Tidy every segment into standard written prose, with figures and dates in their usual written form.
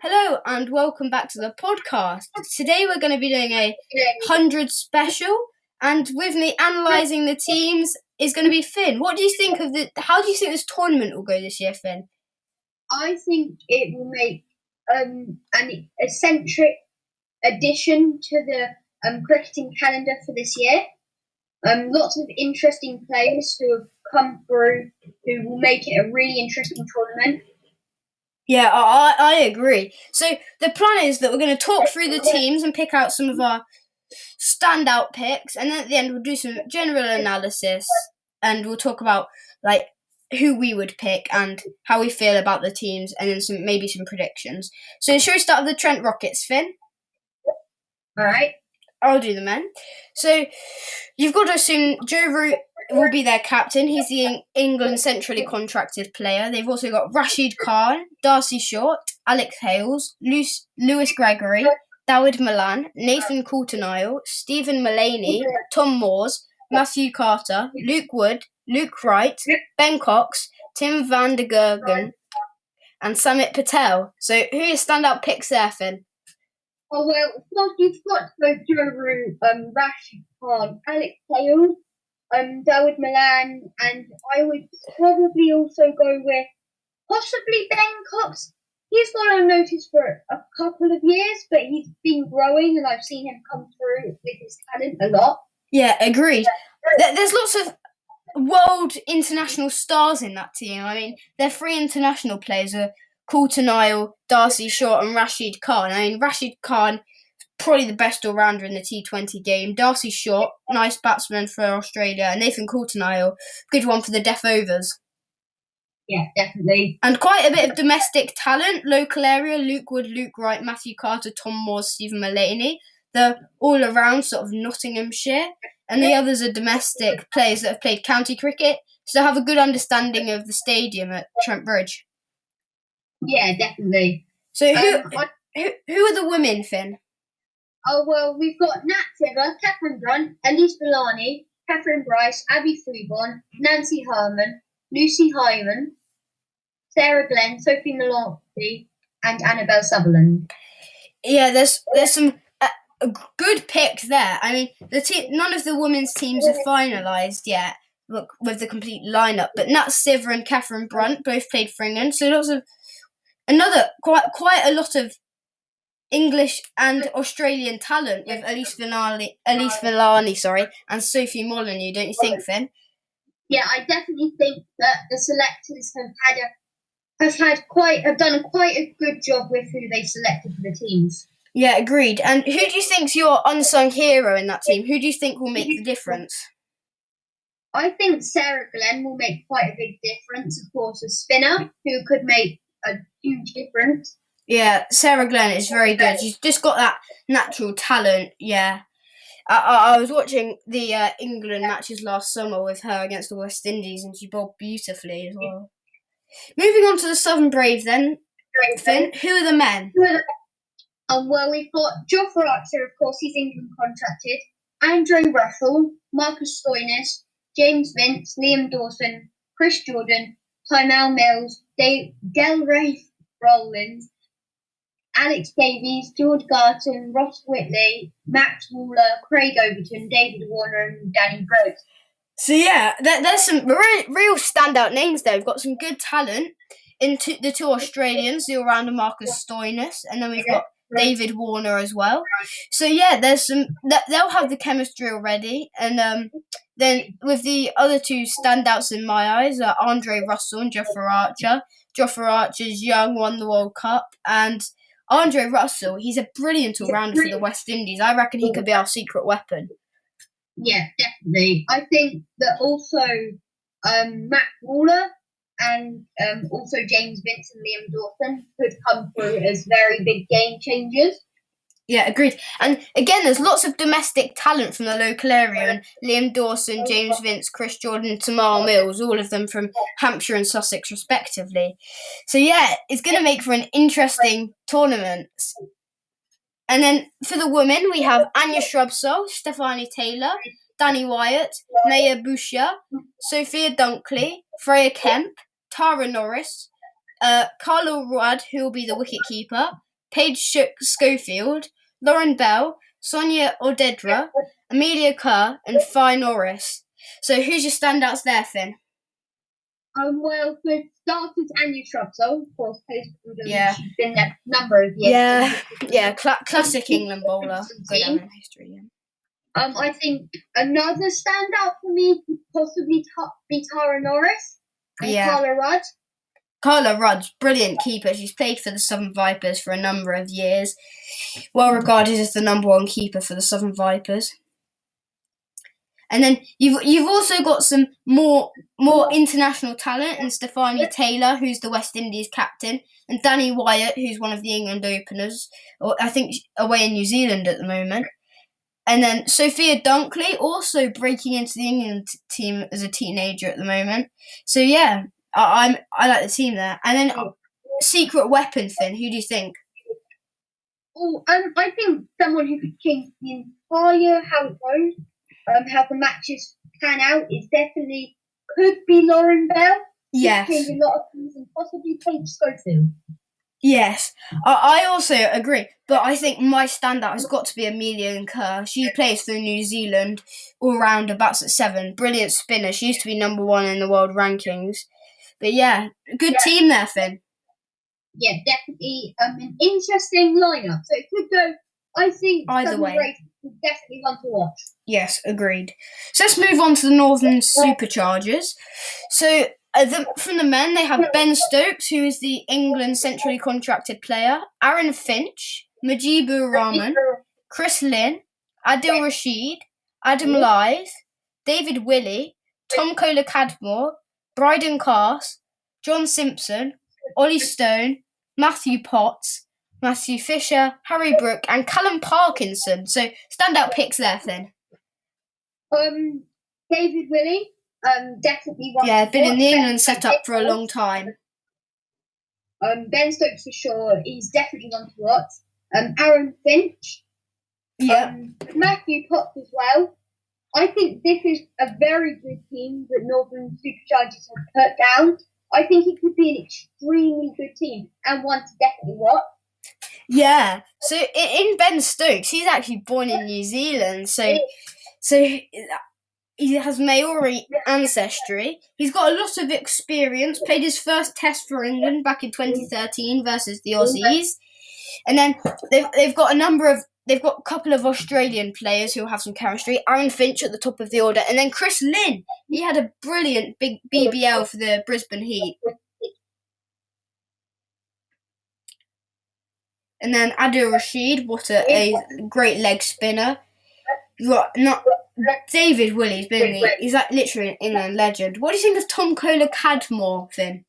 Hello and welcome back to the podcast. Today we're going to be doing a 100 special, and with me analysing the teams is going to be Finn. How do you think this tournament will go this year, Finn? I think it will make an eccentric addition to the cricketing calendar for this year. Lots of interesting players who have come through who will make it a really interesting tournament. Yeah, I agree. So the plan is that we're going to talk through the teams and pick out some of our standout picks, and then at the end we'll do some general analysis and we'll talk about who we would pick and how we feel about the teams, and then maybe some predictions. So shall we start with the Trent Rockets, Finn? All right. I'll do the men. So you've got to assume Joe Root will be their captain. He's the England centrally contracted player. They've also got Rashid Khan, Darcy Short, Alex Hales, Lewis Gregory, Dawid Malan, Nathan Coulter-Nile, Stephen Mullaney, Tom Moores, Matthew Carter, Luke Wood, Luke Wright, Ben Cox, Tim van der Gergen, and Samit Patel. So who are your standout picks there, Finn? Oh, well, of course you've got both Joe Root, Rashid Khan, Alex Hales, Dawid Malan, and I would probably also go with possibly Ben Cox. He's gone unnoticed for a couple of years, but he's been growing, and I've seen him come through with his talent a lot. Yeah, agreed. There's lots of world international stars in that team. I mean, their three international players are Coulter-Nile, Darcy Short, and Rashid Khan. I mean, Rashid Khan, probably the best all-rounder in the T20 game. Darcy Short, nice batsman for Australia. And Nathan Coulter-Nile, good one for the death overs. Yeah, definitely. And quite a bit of domestic talent, local area, Luke Wood, Luke Wright, Matthew Carter, Tom Moores, Stephen Mullaney. They're all around sort of Nottinghamshire. And the others are domestic players that have played county cricket, so have a good understanding of the stadium at Trent Bridge. Yeah, definitely. So who are the women, Finn? Oh, well, we've got Nat Tiver, Catherine Brunt, Elise Villani, Catherine Bryce, Abby Freeborn, Nancy Herman, Lucy Hyman, Sarah Glenn, Sophie Maloney, and Annabelle Sutherland. Yeah, there's some good picks there. I mean, none of the women's teams are finalised yet. Look, with the complete lineup, but Nat Tiver and Catherine Brunt both played for England, so lots of quite a lot of English and Australian talent with Elise Villani, and Sophie Molyneux, don't you think, Finn? Yeah, I definitely think that the selectors have done quite a good job with who they selected for the teams. Yeah, agreed. And who do you think's your unsung hero in that team? Who do you think will make the difference? I think Sarah Glenn will make quite a big difference. Of course, a spinner who could make a huge difference. Yeah, Sarah Glenn is very good. She's just got that natural talent. Yeah. I was watching the England matches last summer with her against the West Indies, and she bowled beautifully as well. Moving on to the Southern Brave then, Finn, who are the men? Well, we've got Jofra Archer, of course, he's England contracted, Andre Russell, Marcus Stoinis, James Vince, Liam Dawson, Chris Jordan, Tymal Mills, Delray Rollins, Alex Davies, George Garton, Ross Whitley, Max Waller, Craig Overton, David Warner, and Danny Groves. So yeah, there's some real standout names there. We've got some good talent in the two Australians, the all-rounder Marcus Stoinis, and then we've got David Warner as well. So yeah, there's some. They'll have the chemistry already, and then with the other two standouts in my eyes are Andre Russell and Jofra Archer. Jofra Archer's young, won the World Cup, and Andre Russell, he's a brilliant all-rounder for the West Indies. I reckon he could be our secret weapon. Yeah, definitely. I think that also Matt Waller and also James Vince and Liam Dawson could come through as very big game changers. Yeah, agreed. And again, there's lots of domestic talent from the local area, and Liam Dawson, James Vince, Chris Jordan, Tymal Mills, all of them from Hampshire and Sussex respectively. So yeah, it's going to make for an interesting tournament. And then for the women, we have Anya Shrubsole, Stephanie Taylor, Danny Wyatt, Maya Boucher, Sophia Dunkley, Freya Kemp, Tara Norris, Carla Rudd, who will be the wicketkeeper, Paige Schofield, Lauren Bell, Sonia Odedra, Amelia Kerr, and Fi Norris. So who's your standouts there, Finn? Well, for starters, Anya Shrubsole, of course, plays for England. Yeah. She's been there a number of years. Classic England bowler. Go down in history. Yeah. I think another standout for me could possibly be Tara Norris and Carla Rudd. Carla Rudd's brilliant keeper. She's played for the Southern Vipers for a number of years. Well regarded as the number one keeper for the Southern Vipers. And then you've also got some more international talent, and Stefani Taylor, who's the West Indies captain, and Danny Wyatt, who's one of the England openers, or I think away in New Zealand at the moment. And then Sophia Dunkley, also breaking into the England team as a teenager at the moment. So yeah, I like the team there. And then secret weapon, Finn, who do you think? I think someone who could change the entire how it goes, how the matches pan out, is definitely could be Lauren Bell. Yes. Change a lot of things, and possibly Paige Schofield. Yes, I also agree, but I think my standout has got to be Amelia Kerr. She plays for New Zealand, all-rounder, bats at 7, brilliant spinner. She used to be number 1 in the world rankings. But yeah, good team there, Finn. Yeah, definitely an interesting lineup. So it could go, I think, either way. Race is definitely one to watch. Yes, agreed. So let's move on to the Northern Superchargers. So from the men, they have Ben Stokes, who is the England centrally contracted player, Aaron Finch, Mujibur Rahman, Chris Lynn, Adil Rashid, Adam Lyth, David Willey, Tom Kohler-Cadmore, Bryden Cass, John Simpson, Ollie Stone, Matthew Potts, Matthew Fisher, Harry Brook, and Callum Parkinson. So standout picks there, Finn. David Willey, definitely one. Yeah, been in the England setup for a long time. Ben Stokes for sure. He's definitely one to watch. Aaron Finch. Yeah. Matthew Potts as well. I think this is a very good team that Northern Superchargers have put down. I think it could be an extremely good team and one to definitely watch. Yeah. So in Ben Stokes, he's actually born in New Zealand, so he has Maori ancestry. He's got a lot of experience. Played his first test for England back in 2013 versus the Aussies, and then they've got a couple of Australian players who have some chemistry. Aaron Finch at the top of the order, and then Chris Lynn. He had a brilliant big BBL for the Brisbane Heat. And then Adil Rashid, what a great leg spinner. David Willey's he's like literally an England legend. What do you think of Tom Kohler-Cadmore, Finn?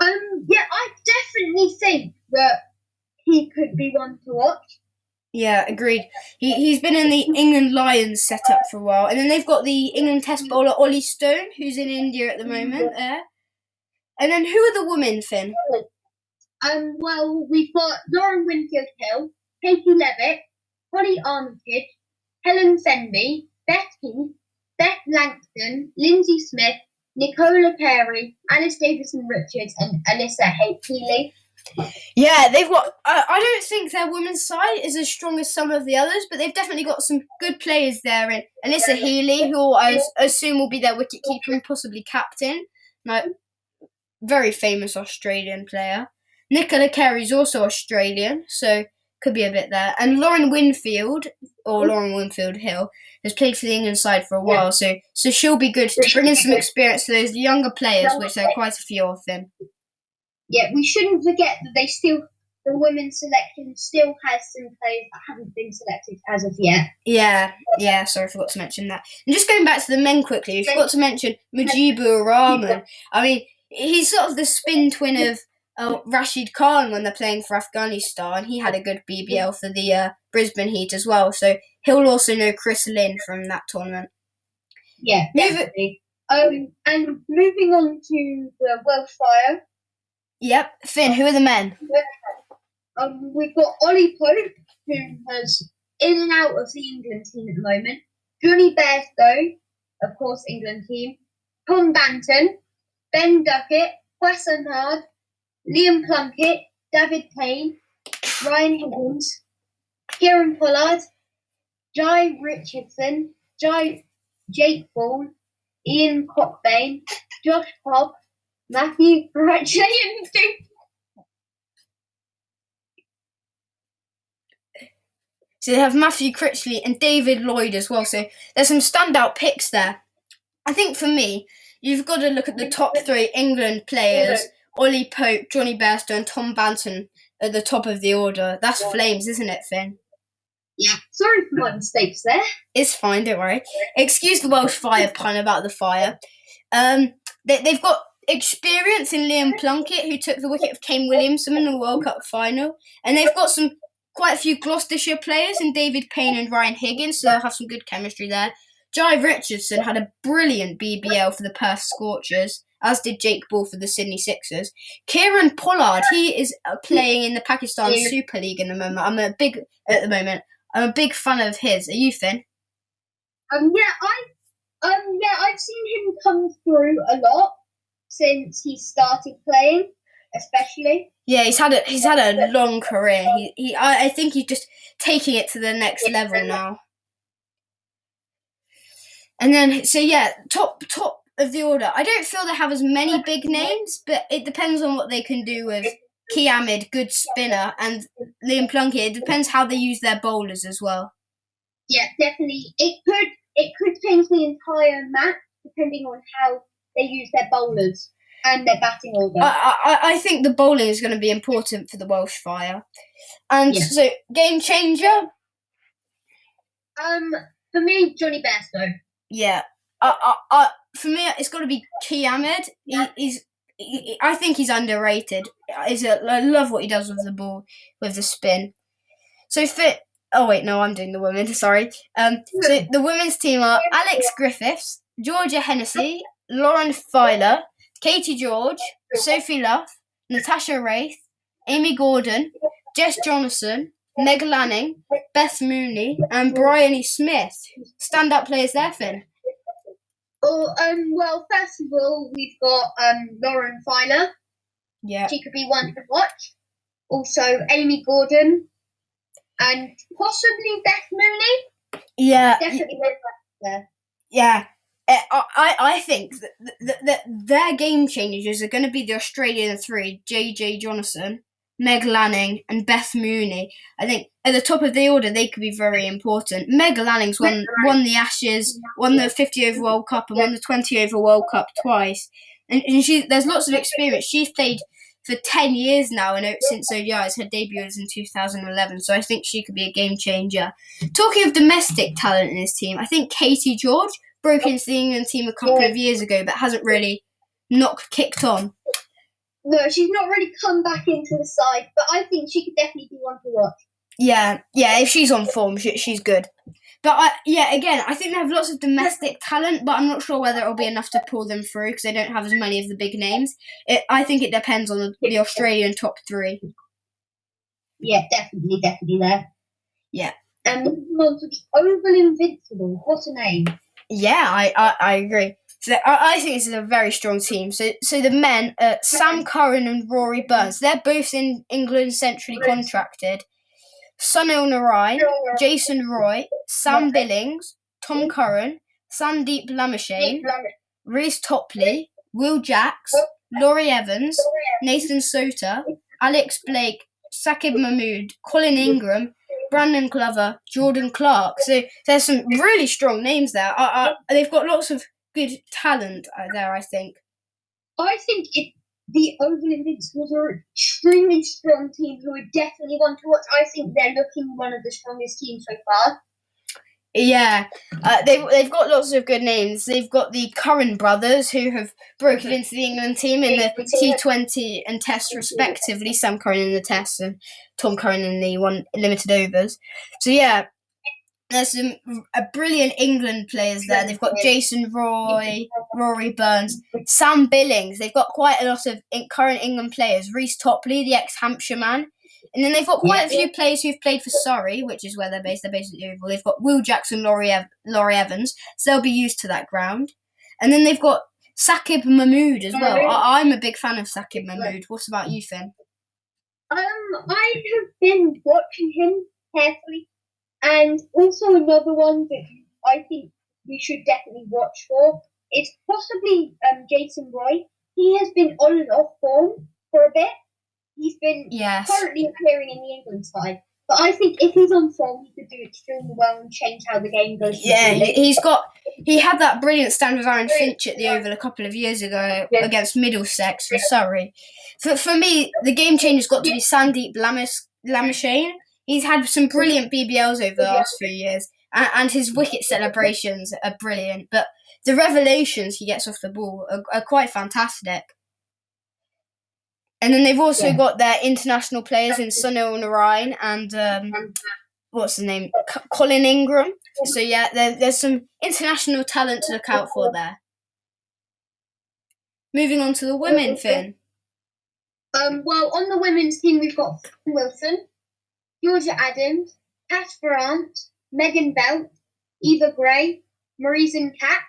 Yeah, I definitely think that he could be one to watch. Yeah, agreed. He's been in the England Lions setup for a while. And then they've got the England Test bowler Ollie Stone, who's in India at the moment there. And then who are the women, Finn? Well, we've got Lauren Winfield-Hill, Katie Levitt, Holly Armitage, Helen Fenby, Beth Keith, Beth Langston, Lindsay Smith, Nicola Carey, Alice Davison-Richards, and Alyssa Healy. Yeah, they've got. I don't think their women's side is as strong as some of the others, but they've definitely got some good players there. And Alyssa Healy, who I assume will be their wicketkeeper and possibly captain, like very famous Australian player. Nicola Carey's also Australian, so could be a bit there. And Lauren Winfield Hill has played for the England side for a while, so she'll be good to bring in some experience to those younger players, which there are quite a few of them. Yeah, we shouldn't forget that the women's selection still has some players that haven't been selected as of yet. Yeah, sorry, I forgot to mention that. And just going back to the men quickly, we forgot to mention Mujibur Rahman. I mean, he's sort of the spin twin of Rashid Khan when they're playing for Afghanistan. He had a good BBL for the Brisbane Heat as well, so he'll also know Chris Lynn from that tournament. Yeah, definitely. And moving on to the Welsh Fire. Yep, Finn, who are the men? We've got Ollie Pope, who is in and out of the England team at the moment. Johnny Bairstow, of course, England team. Tom Banton, Ben Duckett, Wes Hard, Liam Plunkett, David Payne, Ryan Higgins, Kieran Pollard, Jai Richardson, Jake Ball, Ian Cockbain, Josh Cobb, Matthew Cratchley, and So they have Matthew Critchley and David Lloyd as well. So there's some standout picks there. I think for me, you've got to look at the top 3 England players: Ollie Pope, Johnny Bairstow, and Tom Banton at the top of the order. That's flames, isn't it, Finn? Yeah, sorry for my mistakes there. It's fine, don't worry. Excuse the Welsh Fire pun about the fire. They've got experience in Liam Plunkett, who took the wicket of Kane Williamson in the World Cup final. And they've got quite a few Gloucestershire players in David Payne and Ryan Higgins, so they'll have some good chemistry there. Jai Richardson had a brilliant BBL for the Perth Scorchers, as did Jake Ball for the Sydney Sixers. Kieran Pollard, he is playing in the Pakistan Super League in the moment. I'm a big fan of his. Are you, Finn? I've seen him come through a lot since he started playing, especially. Yeah, he's had a long career. I think he's just taking it to the next level now. And then, so yeah, top of the order. I don't feel they have as many big names, but it depends on what they can do with Key Ahmed, good spinner, and Liam Plunkett. It depends how they use their bowlers as well. Yeah, definitely. It could change the entire match depending on how they use their bowlers and their batting order. I think the bowling is going to be important for the Welsh Fire. And so, game changer? For me, Johnny Bairstow. Yeah. For me, it's got to be Key Ahmed. I think he's underrated. I love what he does with the ball, with the spin. So oh wait, no, I'm doing the women. Sorry. So the women's team are Alex Griffiths, Georgia Hennessy, Lauren Filer, Katie George, Sophie Luff, Natasha Wraith, Amy Gordon, Jess Jonathan, Meg Lanning, Beth Mooney, and Bryony Smith. Stand-up players there, Finn. Well, first of all, we've got Lauren Filer. Yeah. She could be one to watch. Also, Amy Gordon. And possibly Beth Mooney. Yeah. Definitely there. Yeah. I think that their game changers are going to be the Australian 3, JJ Jonathan, Meg Lanning, and Beth Mooney. I think at the top of the order, they could be very important. Meg Lanning's won the Ashes, won the 50 over World Cup, and won the 20 over World Cup twice. And there's lots of experience. She's played for 10 years now, and since ODIs, her debut was in 2011, so I think she could be a game changer. Talking of domestic talent in his team, I think Katie George broke into the England team a couple of years ago, but hasn't really kicked on. No, she's not really come back into the side, but I think she could definitely be one to watch. Yeah, if she's on form, she's good. But again, I think they have lots of domestic talent, but I'm not sure whether it'll be enough to pull them through because they don't have as many of the big names. I think it depends on the Australian top 3. Yeah, definitely there. Yeah. And moving on to the Oval Invincible. What a name. Yeah, I agree. So I think this is a very strong team. So the men, Sam Curran and Rory Burns, they're both in England centrally contracted. Sunil Narayan, Jason Roy, Sam Billings, Tom Curran, Sandeep Lamashane, Reece Topley, Will Jacks, Laurie Evans, Nathan Sota, Alex Blake, Saqib Mahmood, Colin Ingram, Brandon Glover, Jordan Clark. So there's some really strong names there. They've got lots of good talent there, I think. I think the Oval Invincibles are an extremely strong team who are definitely one to watch. I think they're looking one of the strongest teams so far. Yeah, they've got lots of good names. They've got the Curran brothers who have broken into the England team in the T20 and Test respectively. Sam Curran in the Test and Tom Curran in the limited overs. So yeah, there's some brilliant England players there. They've got Jason Roy, Rory Burns, Sam Billings. They've got quite a lot of current England players. Reece Topley, the ex-Hampshire man. And then they've got quite a few players who've played for Surrey, which is where they're based. They're based at the Oval. They've got Will Jackson, Laurie Evans, so they'll be used to that ground. And then they've got Saqib Mahmood as well. I'm a big fan of Saqib Mahmood. What about you, Finn? I have been watching him carefully, and also another one that I think we should definitely watch for is possibly Jason Roy. He has been on and off form for a bit. He's been currently appearing in the England side, but I think if he's on form, he could do extremely well and change how the game goes. Yeah, he had that brilliant stand with Aaron Finch at the Oval a couple of years ago against Middlesex for Surrey. For me, the game changer's got to be Sandeep Lamishane. He's had some brilliant BBLs over the last few years, and his wicket celebrations are brilliant. But the revelations he gets off the ball are quite fantastic. And then they've also got their international players in Sunil Narayan and what's his name? Colin Ingram. So yeah, there's some international talent to look out for there. Moving on to the women, Finn. Well, on the women's team, we've got Finn Wilson, Georgia Adams, Cass Ferrant, Megan Belt, Eva Gray, Marisen Cat,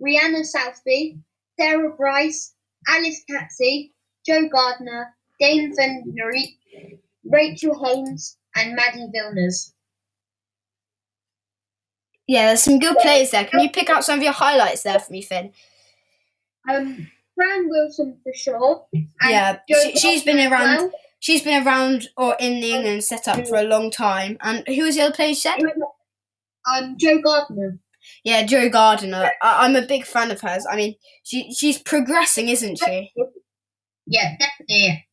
Rihanna Southby, Sarah Bryce, Alice Catsey, Jo Gardner, Dane Van Nurik, Rachel Haynes, and Maddie Vilners. Yeah, there's some good players there. Can you pick out some of your highlights there for me, Finn? Fran Wilson for sure. Yeah, she's been around. Well. She's been around or in the England setup for a long time. And who was the other player you said? Jo Gardner. Yeah, Jo Gardner. I'm a big fan of hers. I mean, she's progressing, isn't she? Yeah, definitely.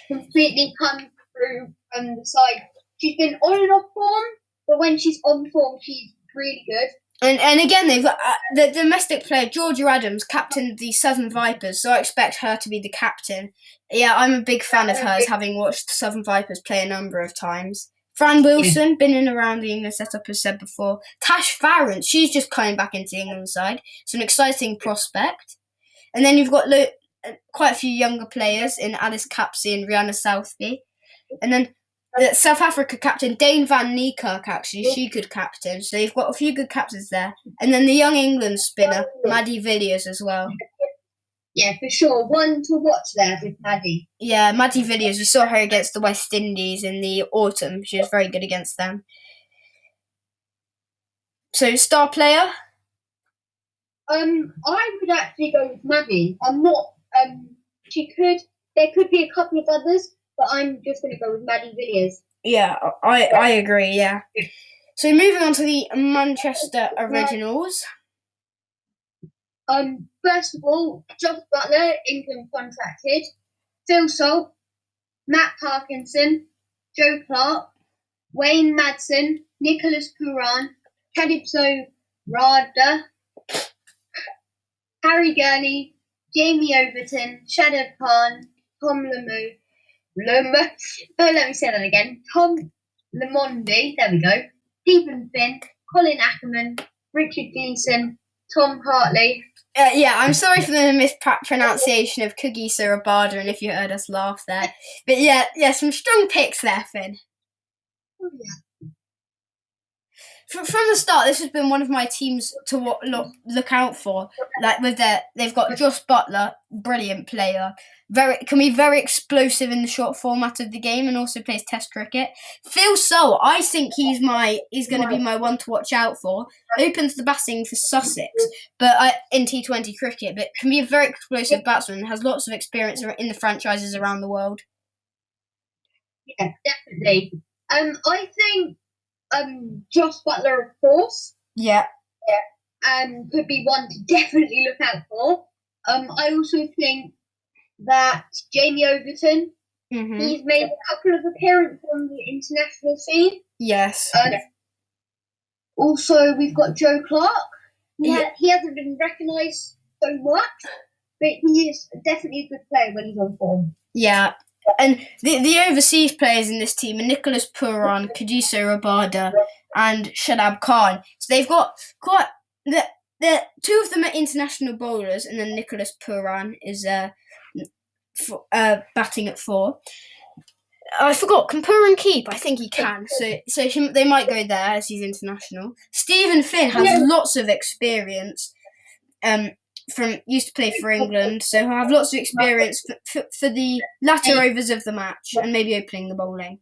Completely come through from the side. She's been on and off form, but when she's on form, she's really good. And again, they've got the domestic player, Georgia Adams, captained the Southern Vipers, so I expect her to be the captain. Yeah, I'm a big fan of hers, having watched the Southern Vipers play a number of times. Fran Wilson, been in around the England setup, as said before. Tash Farrant, she's just coming back into the England side, so an exciting prospect. And then you've got quite a few younger players in Alice Capsey and Rihanna Southby. And then the South Africa captain, Dane Van Niekerk, actually, she could captain. So you've got a few good captains there. And then the young England spinner, Maddie Villiers, as well. Yeah, for sure. One to watch there with Maddie. Yeah, Maddie Villiers. We saw her against the West Indies in the autumn. She was very good against them. So, star player? I would actually go with Maddie. I'm not. There could be a couple of others, but I'm just going to go with Maddie Villiers. Yeah, I agree. Yeah. So moving on to the Manchester Originals. First of all, Josh Butler, England contracted. Phil Salt, Matt Parkinson, Joe Clark, Wayne Madsen, Nicholas Puran, Kadipso Rada, Harry Gurney, Jamie Overton, Shadab Khan, Tom let me say that again. Tom Lemondi, there we go. Stephen Finn, Colin Ackerman, Richard Gleeson, Tom Hartley. Yeah, I'm sorry for the mispronunciation of Kugisa Rabada, and if you heard us laugh there. But yeah, some strong picks there, Finn. Oh, yeah. From the start, this has been one of my teams to look out for. Like they've got Josh Butler, brilliant player, can be very explosive in the short format of the game, and also plays Test cricket. Phil Sole, I think he's going to be my one to watch out for. Opens the batting for Sussex, but in T20 cricket, but can be a very explosive batsman. Has lots of experience in the franchises around the world. Yeah, definitely. I think. Josh Butler, of course. Yeah. Could be one to definitely look out for. I also think that Jamie Overton, he's made a couple of appearances on the international scene. Yes. Also, we've got Joe Clark. He hasn't been recognised so much, but he is definitely a good player when he's on form. Yeah. And the overseas players in this team are Nicholas Puran, Kadiso Rabada, and Shadab Khan. So they've got quite the two of them are international bowlers, and then Nicholas Puran is batting at 4. I forgot. Can Puran keep? I think he can. So they might go there as he's international. Stephen Finn has lots of experience used to play for England, so he'll have lots of experience for the latter overs of the match and maybe opening the bowling.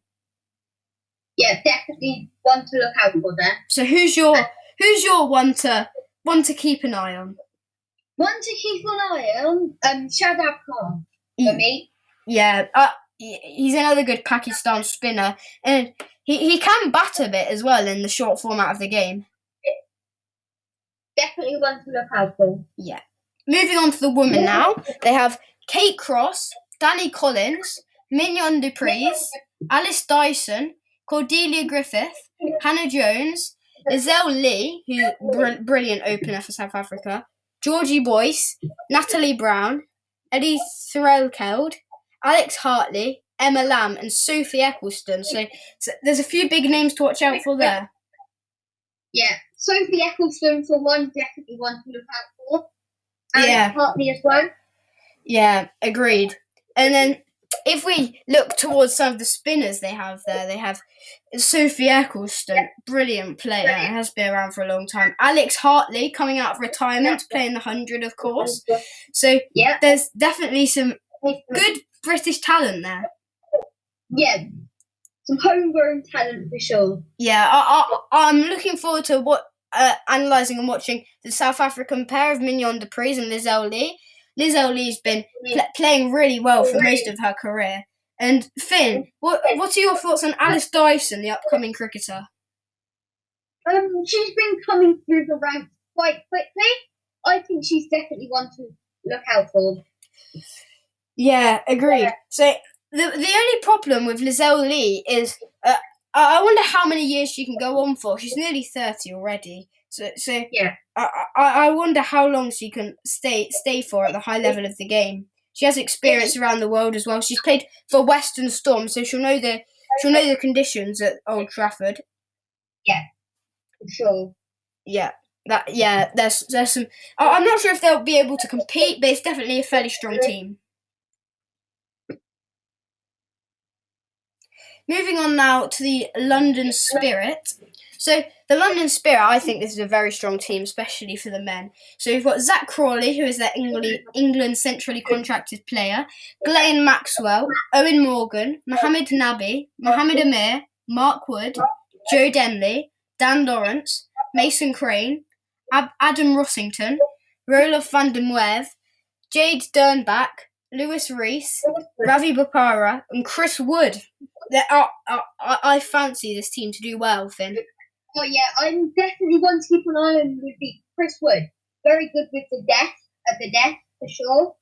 Yeah, definitely one to look out for there. So who's your one to keep an eye on? One to keep an eye on, Shadab Khan for me. Yeah, he's another good Pakistan spinner, and he can bat a bit as well in the short format of the game. Definitely one to look out for. Yeah. Moving on to the women now. They have Kate Cross, Danny Collins, Mignon Dupreez, Alice Dyson, Cordelia Griffith, Hannah Jones, Azelle Lee, who's brilliant opener for South Africa, Georgie Boyce, Natalie Brown, Eddie Threlkeld, Alex Hartley, Emma Lamb, and Sophie Eccleston. So there's a few big names to watch out for there. Yeah, Sophie Eccleston for one, definitely one to look out for. Alex Hartley as well. Yeah, agreed. And then if we look towards some of the spinners they have there, they have Sophie Eccleston, brilliant player, has been around for a long time. Alex Hartley coming out of retirement, playing the 100, of course. So there's definitely some good British talent there. Yeah, some homegrown talent for sure. Yeah, I'm looking forward to analysing and watching the South African pair of Mignon Dupreez and Lizelle Lee. Lizelle Lee's been playing really well for most of her career. And Finn, what are your thoughts on Alice Dyson, the upcoming cricketer? She's been coming through the ranks quite quickly. I think she's definitely one to look out for. Yeah, agreed. So the only problem with Lizelle Lee is I wonder how many years she can go on for. She's nearly 30 already. So yeah. I wonder how long she can stay for at the high level of the game. She has experience around the world as well. She's played for Western Storm, so she'll know the conditions at Old Trafford. Yeah, for sure. Yeah. There's some. I'm not sure if they'll be able to compete, but it's definitely a fairly strong team. Moving on now to the London Spirit. So the London Spirit, I think this is a very strong team, especially for the men. So we've got Zach Crawley, who is their England centrally contracted player, Glenn Maxwell, Owen Morgan, Mohammed Nabi, Mohammed Amir, Mark Wood, Joe Denley, Dan Lawrence, Mason Crane, Adam Rossington, Roloff van den Werf, Jade Dernbach, Lewis Rees, Ravi Bopara, and Chris Wood. I fancy this team to do well, Finn. Oh yeah, I'm definitely one to keep an eye on would be Chris Wood. Very good with the death for sure.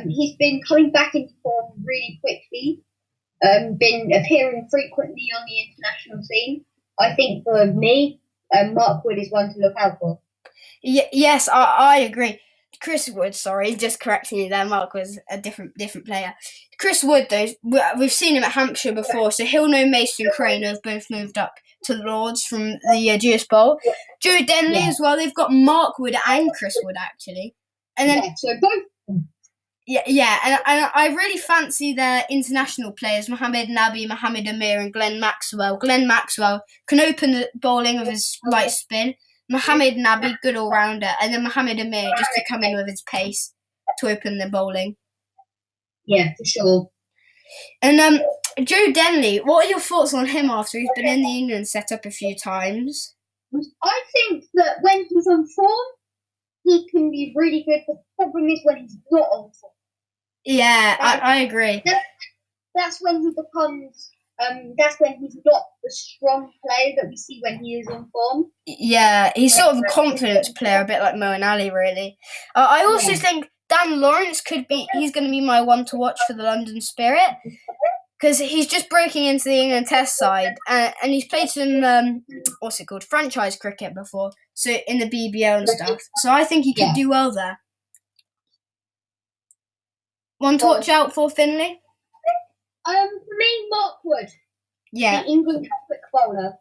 He's been coming back into form really quickly. Been appearing frequently on the international scene. I think for me, Mark Wood is one to look out for. Yes, I agree. Chris Wood, sorry, just correcting you there. Mark was a different player. Chris Wood, though, we've seen him at Hampshire before, so he'll know Mason Crane, who've both moved up to the Lords from the GS Bowl. Joe Denley as well. They've got Mark Wood and Chris Wood, actually. And then, so both. Yeah, and I really fancy their international players, Mohammed Nabi, Mohammed Amir, and Glenn Maxwell. Glenn Maxwell can open the bowling with his light spin. Mohammed Nabi, good all-rounder, and then Mohammed Amir just to come in with his pace to open the bowling. Yeah, for sure. And Joe Denley, what are your thoughts on him after he's been in the England setup a few times? I think that when he's on form, he can be really good. The problem is when he's not on form. Yeah, I agree. That's when he becomes. That's when he's not the strong player that we see when he is on form. Yeah, he's sort of a confidence player, a bit like Moeen Ali, really. I also think Dan Lawrence he's going to be my one to watch for the London Spirit, because he's just breaking into the England Test side, and he's played some, franchise cricket before, so in the BBL and stuff. So I think he could do well there. One to watch out for, Finley? For me, Mark Wood. Yeah. The England quick bowler.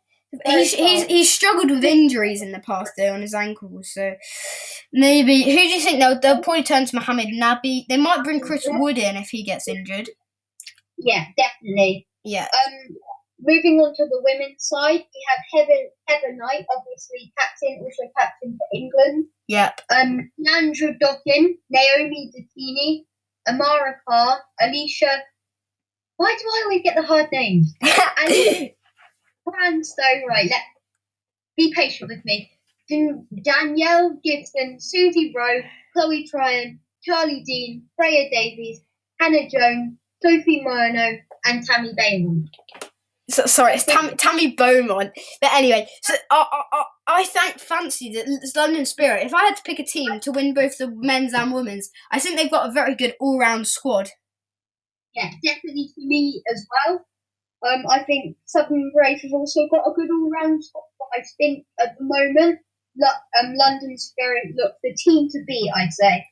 He's struggled with injuries in the past, though, on his ankles. So maybe, who do you think they'll probably turn to Mohammed Nabi? They might bring Chris Wood in if he gets injured. Yeah, definitely. Yeah. moving on to the women's side, we have Heather Knight, obviously also captain for England. Yep. Landra Dottin, Naomi Dettini, Amara Carr, Alicia. Why do I always get the hard names? And Brandstone, right? Be patient with me. Danielle Gibson, Susie Rowe, Chloe Tryon, Charlie Dean, Freya Davies, Hannah Jones, Sophie Moreno, and Tammy Baymont. Sorry, it's Tammy Beaumont. But anyway, so I fancy the London Spirit. If I had to pick a team to win both the men's and women's, I think they've got a very good all-round squad. Yeah, definitely for me as well. I think Southern Brave have also got a good all-round squad, but I think at the moment, London Spirit look the team to beat, I'd say.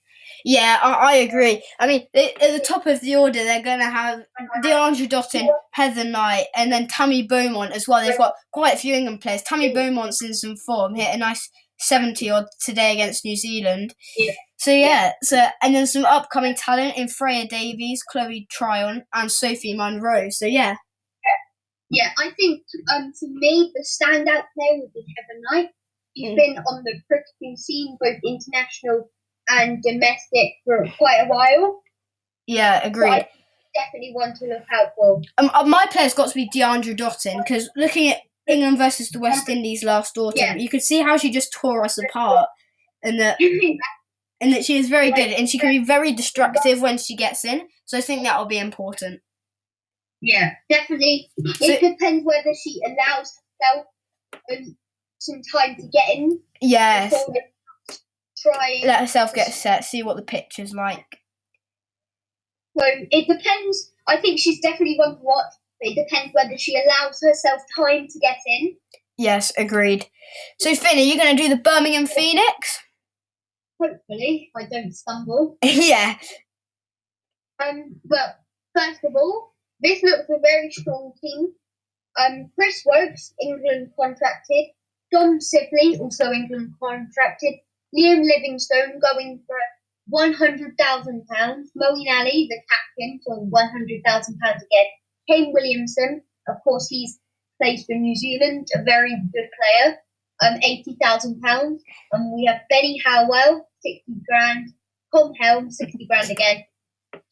Yeah, I agree. I mean, at the top of the order, they're going to have Deandra Dottin, Heather Knight, and then Tammy Beaumont as well. They've got quite a few England players. Tammy Beaumont's in some form, hit a nice 70-odd today against New Zealand. Yeah. So, and then some upcoming talent in Freya Davies, Chloe Tryon, and Sophie Monroe. So, yeah. Yeah, I think to me, the standout player would be Heather Knight. She's been on the cricketing scene, both international and domestic, for quite a while. Yeah, agreed. So I definitely want to look out for. My player's got to be Deandra Dottin, because looking at England versus the West Indies last autumn, you could see how she just tore us apart, and that she is very good, and she can be very destructive when she gets in. So I think that will be important. Yeah, definitely. It depends whether she allows herself some time to get in. Yes. Let herself get set, see what the pitch is like. So it depends. I think she's definitely one to watch, but it depends whether she allows herself time to get in. Yes, agreed. So, Finn, are you going to do the Birmingham Phoenix? Hopefully, I don't stumble. Yeah. Well, first of all, this looks a very strong team. Chris Wokes, England contracted. Dom Sibley, also England contracted. Liam Livingstone going for £100,000. Moeen Ali, the captain, for £100,000 again. Kane Williamson, of course, he's plays for New Zealand, a very good player. £80,000. We have Benny Howell, 60 grand. Tom Helm, 60 grand again.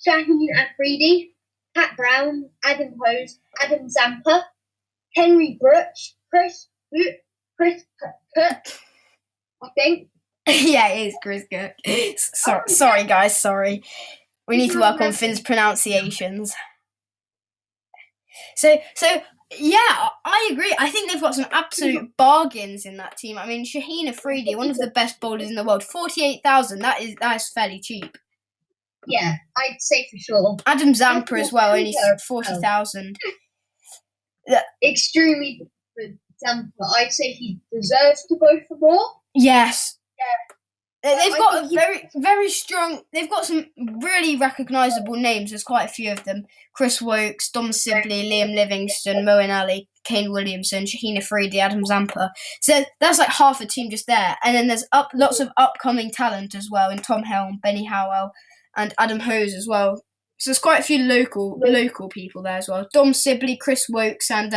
Shaheen Afridi, Pat Brown, Adam Hose, Adam Zampa, Henry Brooks, Chris Cook, I think. Yeah, it is Chris Cook. Sorry, guys, sorry. We need to work on Finn's pronunciations. So yeah, I agree. I think they've got some absolute bargains in that team. I mean, Shaheen Afridi, one of the best bowlers in the world, 48,000. That is fairly cheap. Yeah, I'd say for sure. Adam Zampa as well, only 40,000. Extremely good Zampa. I'd say he deserves to go for more. Yes. Yeah. They've got a very, very strong. They've got some really recognisable names. There's quite a few of them: Chris Wokes, Dom Sibley, Liam Livingstone, Moeen Ali, Kane Williamson, Shaheen Afridi, Adam Zampa. So that's like half a team just there. And then there's lots of upcoming talent as well in Tom Helm, Benny Howell, and Adam Hose as well. So there's quite a few local people there as well. Dom Sibley, Chris Wokes, and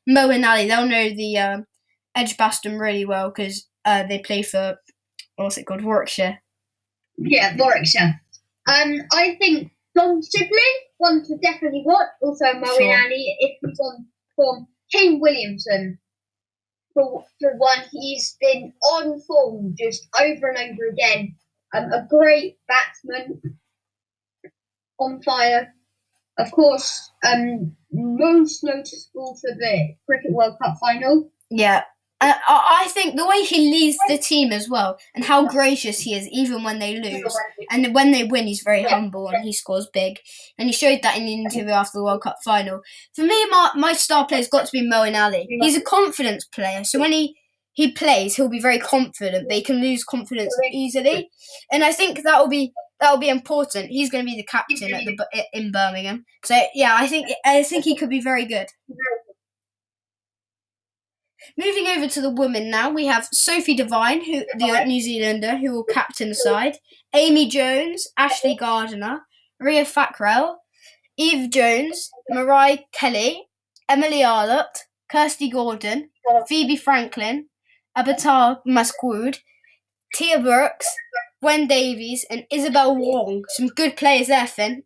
Moeen Ali. They'll know the Edgbaston really well because they play for. What's it called? Warwickshire. Yeah, Warwickshire. I think Dom Sibley, one to definitely watch. Also Moeen Ali, if he's on form. Kane Williamson, for one, he's been on form just over and over again. A great batsman, on fire. Of course, most noticeable for the Cricket World Cup final. Yeah. I think the way he leads the team as well, and how gracious he is, even when they lose, and when they win, he's very humble and he scores big. And he showed that in the interview after the World Cup final. For me, my star player's got to be Moeen Ali. He's a confidence player, so when he plays, he'll be very confident, but he can lose confidence easily. And I think that'll be important. He's going to be the captain in Birmingham. So yeah, I think he could be very good. Moving over to the women now, we have Sophie Devine, the New Zealander, who will captain the side. Amy Jones, Ashley Gardiner, Ria Fackrell, Eve Jones, Mariah Kelly, Emily Arlott, Kirsty Gordon, Phoebe Franklin, Abatar Masquud, Tia Brooks, Gwen Davies, and Isabel Wong. Some good players there, Finn.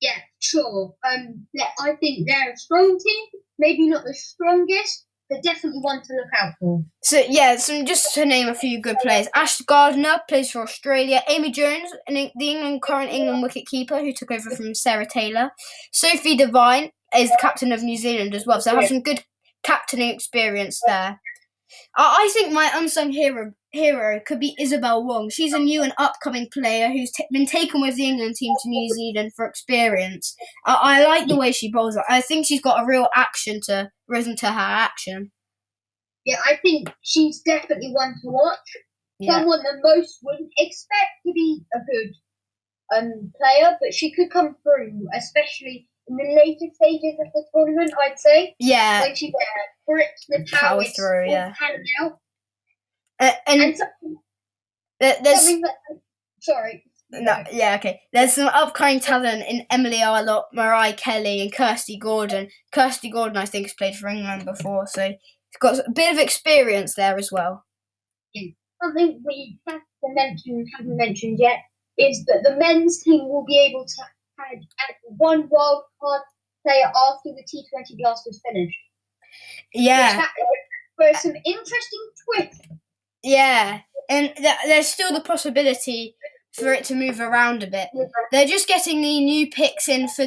Yeah, sure. I think they're a strong team. Maybe not the strongest, but definitely one to look out for. So yeah, just to name a few good players. Ash Gardner plays for Australia. Amy Jones, the current England wicketkeeper who took over from Sarah Taylor. Sophie Devine is the captain of New Zealand as well. So I have some good captaining experience there. I think my unsung hero could be Isabel Wong. She's a new and upcoming player who's been taken with the England team to New Zealand for experience. I like the way she bowls. I think she's got a real rhythm to her action. Yeah, I think she's definitely one to watch. Yeah. Someone that most wouldn't expect to be a good player, but she could come through, especially in the later stages of the tournament, I'd say. Yeah. When she grips the power through, yeah. Hand out. And there's something that, sorry. No, yeah, okay. There's some upcoming talent in Emily Arlott, Mariah Kelly, and Kirsty Gordon. Kirsty Gordon, I think, has played for England before, so she's got a bit of experience there as well. Yeah. Something we haven't mentioned yet, is that the men's team will be able to add one wild card player after the T20 Blast is finished. Yeah. For some interesting twists. Yeah, and there's still the possibility for it to move around a bit. They're just getting the new picks in for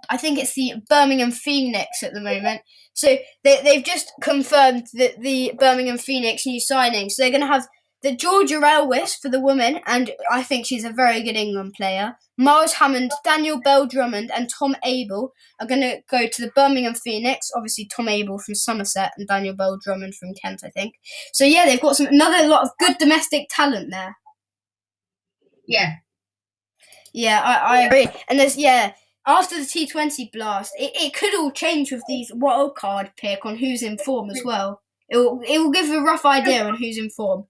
I think it's the Birmingham Phoenix at the moment. So they've just confirmed that the Birmingham Phoenix new signing. So they're going to have the Georgia Elwes for the women, and I think she's a very good England player. Miles Hammond, Daniel Bell-Drummond, and Tom Abel are going to go to the Birmingham Phoenix. Obviously, Tom Abel from Somerset and Daniel Bell-Drummond from Kent, I think. So yeah, they've got another lot of good domestic talent there. Yeah. Yeah, I agree. And there's after the T20 Blast, it could all change with these wild card pick on who's in form as well. It will give a rough idea on who's in form.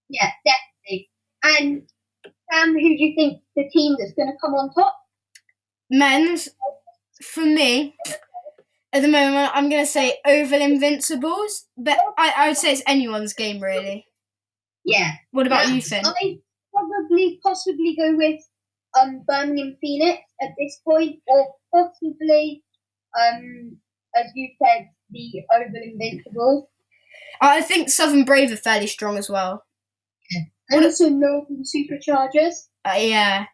Yeah, definitely. And Sam, who do you think the team that's going to come on top? Men's, for me, at the moment, I'm going to say Oval Invincibles, but I would say it's anyone's game, really. Yeah. What about you, Finn? I'd possibly go with Birmingham Phoenix at this point, or possibly, as you said, the Oval Invincibles. I think Southern Brave are fairly strong as well. Yeah. And also Northern Superchargers. Yeah.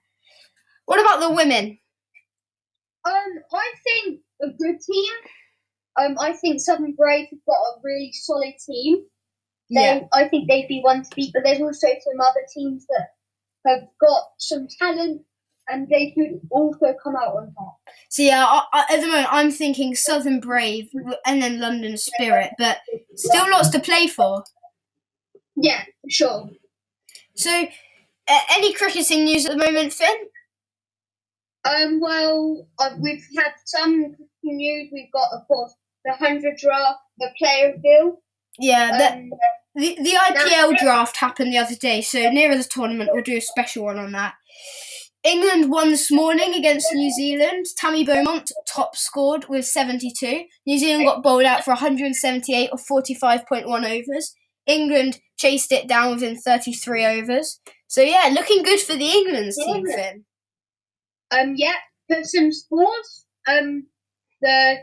What about the women? I think a good team. I think Southern Brave have got a really solid team. I think they'd be one to beat, but there's also some other teams that have got some talent, and they could also come out on top. So yeah, at the moment I'm thinking Southern Brave and then London Spirit, but still lots to play for. Yeah, sure. So, any cricketing news at the moment, Finn? Well, we've had some news. We've got, of course, the 100 draft, the player bill. Yeah, the IPL draft happened the other day, so nearer the tournament we'll do a special one on that. England won this morning against New Zealand. Tammy Beaumont top scored with 72. New Zealand got bowled out for 178 or 45.1 overs. England chased it down within 33 overs. So yeah, looking good for the England's team, Finn. Yeah, for some scores. The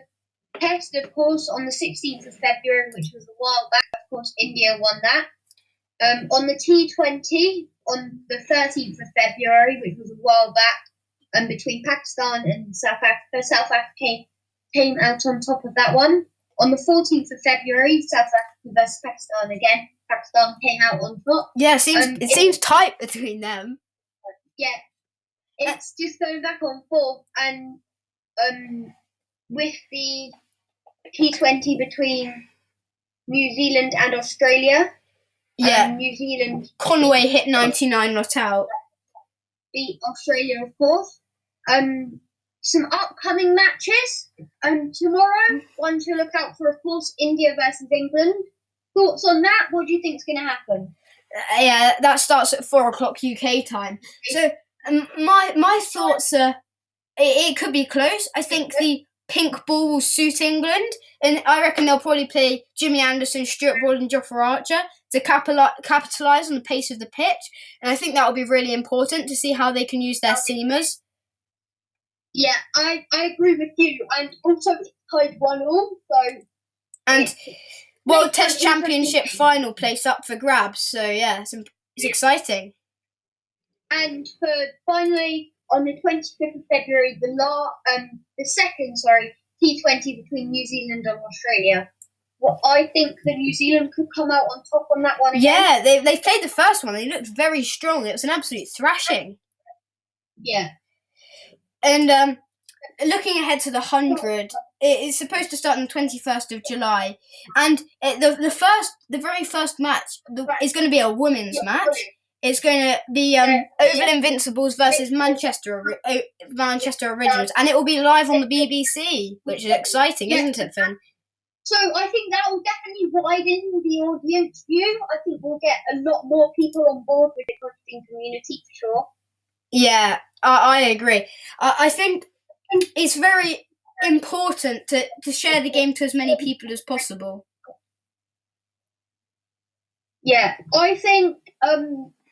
test, of course, on the 16th of February, which was a while back, of course, India won that. On the T20, on the 13th of February, which was a while back, between Pakistan and South Africa came out on top of that one. On the 14th of February, South Africa versus Pakistan again. Pakistan came out on top. Yeah, it seems tight between them. Yeah, it's just going back and forth, and with the T20 between New Zealand and Australia. Yeah. New Zealand. Conway hit 99 not out. Beat Australia, of course. Some upcoming matches. Tomorrow, one to look out for, of course, India versus England. Thoughts on that? What do you think is going to happen? Yeah, that starts at 4 o'clock UK time. So my thoughts are, it could be close. I think the pink ball will suit England, and I reckon they'll probably play Jimmy Anderson, Stuart Broad, and Jofra Archer to capitalise on the pace of the pitch, and I think that will be really important to see how they can use their seamers. Yeah, I agree with you, and also it's tied 1-1, so... And World Test Championship final place up for grabs, so yeah, it's exciting. And for finally, on the 25th of February, the second T20 between New Zealand and Australia. Well, I think that New Zealand could come out on top on that one again. Yeah, they played the first one. They looked very strong. It was an absolute thrashing. Yeah. And looking ahead to the 100, it is supposed to start on the 21st of July. And the very first match is going to be a women's match. It's going to be Oval Invincibles versus Manchester Originals. And it will be live on the BBC, which is exciting, isn't it, Finn? So I think that will definitely widen the audience view. I think we'll get a lot more people on board with the cricketing community, for sure. Yeah, I agree. I think it's very important to share the game to as many people as possible. Yeah, I think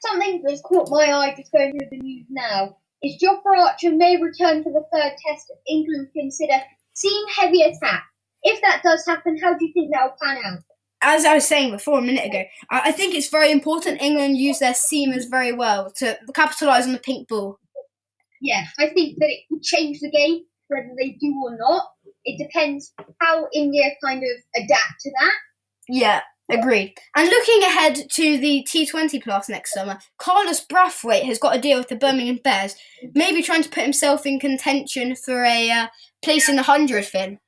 something that's caught my eye just going through the news now is Jofra Archer may return for the third test if England consider seam heavy attack. If that does happen, how do you think that will pan out? As I was saying before a minute ago, I think it's very important England use their seamers very well to capitalise on the pink ball. Yeah, I think that it could change the game, whether they do or not. It depends how India kind of adapt to that. Yeah, agreed. And looking ahead to the T20 Plus next summer, Carlos Brathwaite has got a deal with the Birmingham Bears, maybe trying to put himself in contention for a place in the 100, Finn.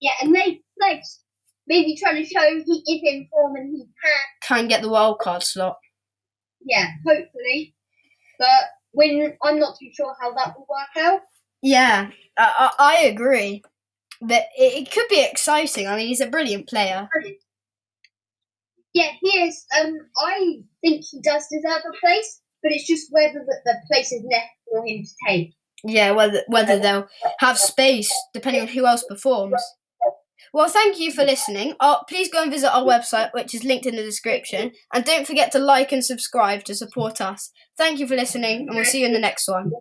Yeah, and they maybe trying to show he is in form and he can get the wildcard slot. Yeah, hopefully. But I'm not too sure how that will work out. Yeah, I agree. But it could be exciting. I mean, he's a brilliant player. Yeah, he is. I think he does deserve a place, but it's just whether the place is left for him to take. Yeah, whether they'll have space, depending on who else performs. Well, thank you for listening. Please go and visit our website, which is linked in the description. And don't forget to like and subscribe to support us. Thank you for listening, and we'll see you in the next one.